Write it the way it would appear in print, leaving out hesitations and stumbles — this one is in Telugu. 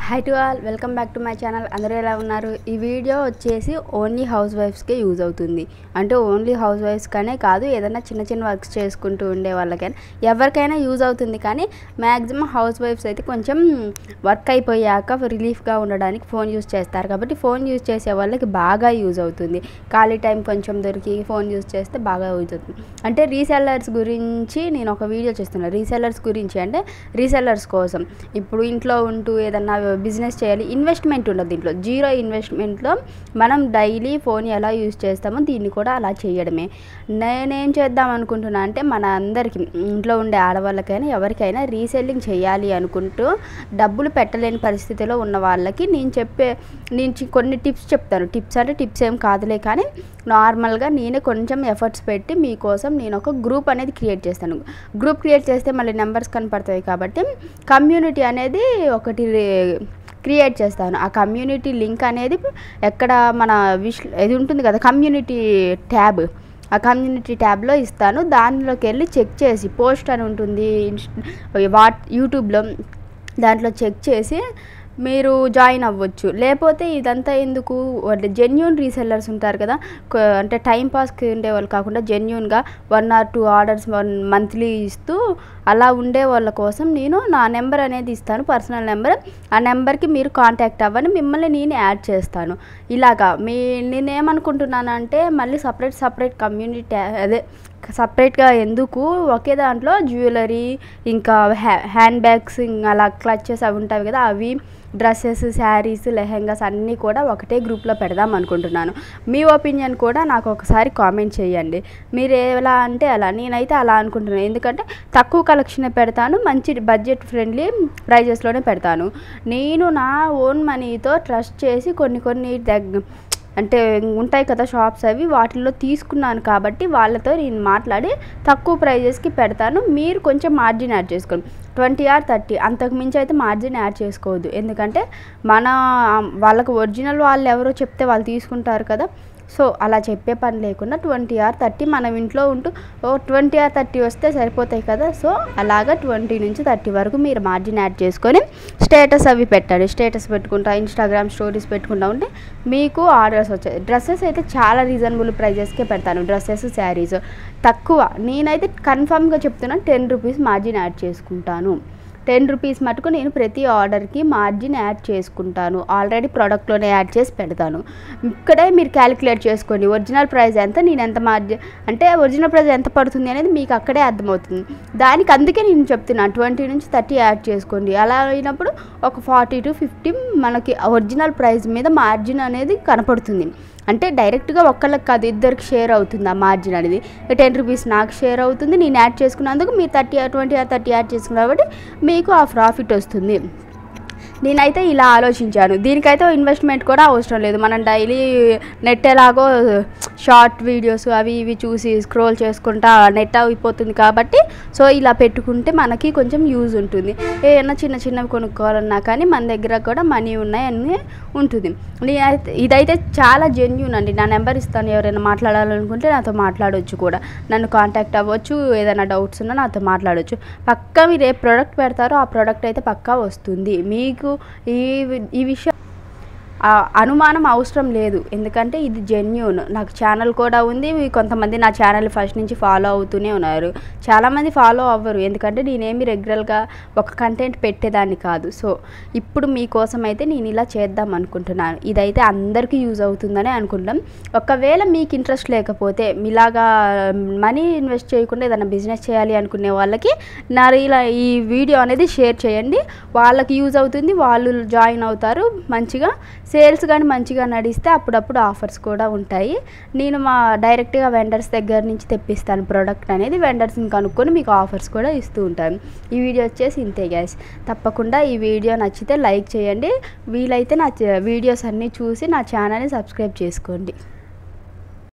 Hi to all, welcome back to my channel. అందరూ ఎలా ఉన్నారు? ఈ వీడియో వచ్చేసి ఓన్లీ హౌస్ వైఫ్స్కే యూజ్ అవుతుంది. అంటే ఓన్లీ హౌస్ వైఫ్స్కనే కాదు, ఏదైనా చిన్న చిన్న వర్క్స్ చేసుకుంటూ ఉండే వాళ్ళకైనా ఎవరికైనా యూజ్ అవుతుంది. కానీ మ్యాక్సిమం హౌస్ వైఫ్స్ అయితే కొంచెం వర్క్ అయిపోయాక రిలీఫ్గా ఉండడానికి ఫోన్ యూజ్ చేస్తారు. కాబట్టి ఫోన్ యూజ్ చేసే వాళ్ళకి బాగా యూజ్ అవుతుంది. ఖాళీ టైం కొంచెం దొరికి ఫోన్ యూజ్ చేస్తే బాగా యూజ్ అవుతుంది. అంటే రీసెల్లర్స్ గురించి నేను ఒక వీడియో చేస్తున్నాను. రీసెల్లర్స్ గురించి అంటే రీసెల్లర్స్ కోసం ఇప్పుడు ఇంట్లో ఉంటూ ఏదన్నా బిజినెస్ చేయాలి, ఇన్వెస్ట్మెంట్ ఉండదు దీంట్లో. జీరో ఇన్వెస్ట్మెంట్లో మనం డైలీ ఫోన్ ఎలా యూజ్ చేస్తామో దీన్ని కూడా అలా చేయడమే. నేనేం చేద్దాం అనుకుంటున్నా అంటే మన అందరికీ ఇంట్లో ఉండే ఆడవాళ్ళకైనా ఎవరికైనా రీసెల్లింగ్ చేయాలి అనుకుంటూ డబ్బులు పెట్టలేని పరిస్థితిలో ఉన్న వాళ్ళకి నేను కొన్ని టిప్స్ చెప్తాను. టిప్స్ అంటే టిప్స్ ఏం కాదులే, కానీ నార్మల్గా నేనే కొంచెం ఎఫర్ట్స్ పెట్టి మీకోసం నేను ఒక గ్రూప్ అనేది క్రియేట్ చేస్తాను. గ్రూప్ క్రియేట్ చేస్తే మళ్ళీ నెంబర్స్ కనపడతాయి. కాబట్టి కమ్యూనిటీ అనేది ఒకటి క్రియేట్ చేస్తాను. ఆ కమ్యూనిటీ లింక్ అనేది ఎక్కడ మన ఇది ఉంటుంది కదా, కమ్యూనిటీ ట్యాబ్, ఆ కమ్యూనిటీ ట్యాబ్లో ఇస్తాను. దానిలోకి వెళ్ళి చెక్ చేసి పోస్ట్ అని ఉంటుంది యూట్యూబ్లో, దాంట్లో చెక్ చేసి మీరు జాయిన్ అవ్వచ్చు. లేకపోతే ఇదంతా ఎందుకు, జెన్యూన్ రీసెల్లర్స్ ఉంటారు కదా, అంటే టైంపాస్కి ఉండే వాళ్ళు కాకుండా జెన్యూన్గా 1 or 2 ఆర్డర్స్ మంత్లీ ఇస్తూ అలా ఉండే వాళ్ళ కోసం నేను నా నెంబర్ అనేది ఇస్తాను, పర్సనల్ నెంబర్. ఆ నెంబర్కి మీరు కాంటాక్ట్ అవ్వని, మిమ్మల్ని నేను యాడ్ చేస్తాను. ఇలాగా నేనేమనుకుంటున్నానంటే మళ్ళీ సపరేట్ కమ్యూనిటీ అదే సపరేట్గా ఎందుకు, ఒకే దాంట్లో జ్యువెలరీ ఇంకా హ్యాండ్ బ్యాగ్స్ అలా క్లచెస్ అవి ఉంటాయి కదా, అవి డ్రెస్సెస్, శారీస్, లెహెంగాస్ అన్నీ కూడా ఒకటే గ్రూప్లో పెడదాం అనుకుంటున్నాను. మీ ఒపీనియన్ కూడా నాకు ఒకసారి కామెంట్ చేయండి. మీరు ఎలా అంటే అలా, నేనైతే అలా అనుకుంటున్నాను. ఎందుకంటే తక్కువ కలెక్షన్ పెడతాను, మంచి బడ్జెట్ ఫ్రెండ్లీ ప్రైజెస్లోనే పెడతాను. నేను నా ఓన్ మనీతో ట్రస్ట్ చేసి కొన్ని అంటే ఉంటాయి కదా షాప్స్, అవి వాటిల్లో తీసుకున్నాను. కాబట్టి వాళ్ళతో నేను మాట్లాడి తక్కువ ప్రైజెస్కి పెడతాను. మీరు కొంచెం మార్జిన్ యాడ్ చేసుకోండి, 20 or 30, అంతకు మించి అయితే మార్జిన్ యాడ్ చేసుకోవద్దు. ఎందుకంటే వాళ్ళకు ఒరిజినల్ వాళ్ళు ఎవరో చెప్తే వాళ్ళు తీసుకుంటారు కదా. సో అలా చెప్పే పని లేకుండా 20 or 30 మనం ఇంట్లో ఉంటూ 20 or 30 వస్తే సరిపోతాయి కదా. సో అలాగా 20 నుంచి 30 వరకు మీరు మార్జిన్ యాడ్ చేసుకొని స్టేటస్ అవి పెట్టండి. స్టేటస్ పెట్టుకుంటా, ఇన్స్టాగ్రామ్ స్టోరీస్ పెట్టుకుంటా ఉంటే మీకు ఆర్డర్స్ వచ్చాయి. డ్రెస్సెస్ అయితే చాలా రీజనబుల్ ప్రైజెస్కే పెడతాను. డ్రెస్సెస్, శారీస్ తక్కువ, నేనైతే కన్ఫామ్గా చెప్తున్నాను, 10 రూపీస్ మార్జిన్ యాడ్ చేసుకుంటాను. 10 రూపీస్ మటుకు నేను ప్రతి ఆర్డర్కి మార్జిన్ యాడ్ చేసుకుంటాను. ఆల్రెడీ ప్రోడక్ట్లోనే యాడ్ చేసి పెడతాను. ఇక్కడే మీరు క్యాలిక్యులేట్ చేసుకోండి, ఒరిజినల్ ప్రైస్ ఎంత, నేను ఎంత మార్జిన్ అంటే ఒరిజినల్ ప్రైస్ ఎంత పడుతుంది అనేది మీకు అక్కడే అర్థమవుతుంది. దానికి అందుకే నేను చెప్తున్నాను 20 నుంచి 30 యాడ్ చేసుకోండి. అలా అయినప్పుడు ఒక 40 to 50 మనకి ఒరిజినల్ ప్రైస్ మీద మార్జిన్ అనేది కనపడుతుంది. అంటే డైరెక్ట్గా ఒక్కళ్ళకి కాదు, ఇద్దరికి షేర్ అవుతుంది ఆ మార్జిన్ అనేది. 10 రూపీస్ నాకు షేర్ అవుతుంది, నేను యాడ్ చేసుకున్నందుకు మీరు 20 or 30 యాడ్ చేసుకున్నారు కాబట్టి మీకు ఆ ప్రాఫిట్ వస్తుంది. నేనైతే ఇలా ఆలోచించాను. దీనికైతే ఇన్వెస్ట్మెంట్ కూడా అవసరం లేదు. మనం డైలీ నెట్ ఎలాగో షార్ట్ వీడియోస్ అవి ఇవి చూసి స్క్రోల్ చేసుకుంటా నెట్ అయిపోతుంది. కాబట్టి సో ఇలా పెట్టుకుంటే మనకి కొంచెం యూజ్ ఉంటుంది. ఏమైనా చిన్నవి కొనుక్కోవాలన్నా కానీ మన దగ్గర కూడా మనీ ఉన్నాయని ఉంటుంది. ఇదైతే చాలా జెన్యూన్ అండి. నా నెంబర్ ఇస్తాను, ఎవరైనా మాట్లాడాలనుకుంటే నాతో మాట్లాడవచ్చు కూడా, నన్ను కాంటాక్ట్ అవ్వచ్చు. ఏదైనా డౌట్స్ ఉన్నా నాతో మాట్లాడవచ్చు. పక్కా మీరు ఏ ప్రోడక్ట్ పెడతారో ఆ ప్రోడక్ట్ అయితే పక్కా వస్తుంది. మీకు ఈ విషయం అనుమానం అవసరం లేదు. ఎందుకంటే ఇది జెన్యూన్. నాకు ఛానల్ కూడా ఉంది. కొంతమంది నా ఛానల్ ఫస్ట్ నుంచి ఫాలో అవుతూనే ఉన్నారు. చాలామంది ఫాలో అవ్వరు, ఎందుకంటే నేనేమి రెగ్యులర్గా ఒక కంటెంట్ పెట్టేదాన్ని కాదు. సో ఇప్పుడు మీకోసం అయితే నేను ఇలా చేద్దాం అనుకుంటున్నాను. ఇదైతే అందరికీ యూజ్ అవుతుందని అనుకుంటాం. ఒకవేళ మీకు ఇంట్రెస్ట్ లేకపోతే, మీలాగా మనీ ఇన్వెస్ట్ చేయకుండా ఏదైనా బిజినెస్ చేయాలి అనుకునే వాళ్ళకి ఇలా ఈ వీడియో అనేది షేర్ చేయండి. వాళ్ళకి యూజ్ అవుతుంది, వాళ్ళు జాయిన్ అవుతారు. మంచిగా సేల్స్ కానీ మంచిగా నడిస్తే అప్పుడప్పుడు ఆఫర్స్ కూడా ఉంటాయి. నేను డైరెక్ట్గా వెండర్స్ దగ్గర నుంచి తెప్పిస్తాను ప్రోడక్ట్ అనేది. వెండర్స్ని కనుక్కొని మీకు ఆఫర్స్ కూడా ఇస్తూ ఉంటాను. ఈ వీడియో వచ్చేసి ఇంతే గైస్. తప్పకుండా ఈ వీడియో నచ్చితే లైక్ చేయండి. వీలైతే నా వీడియోస్ అన్నీ చూసి నా ఛానల్ని సబ్స్క్రైబ్ చేసుకోండి.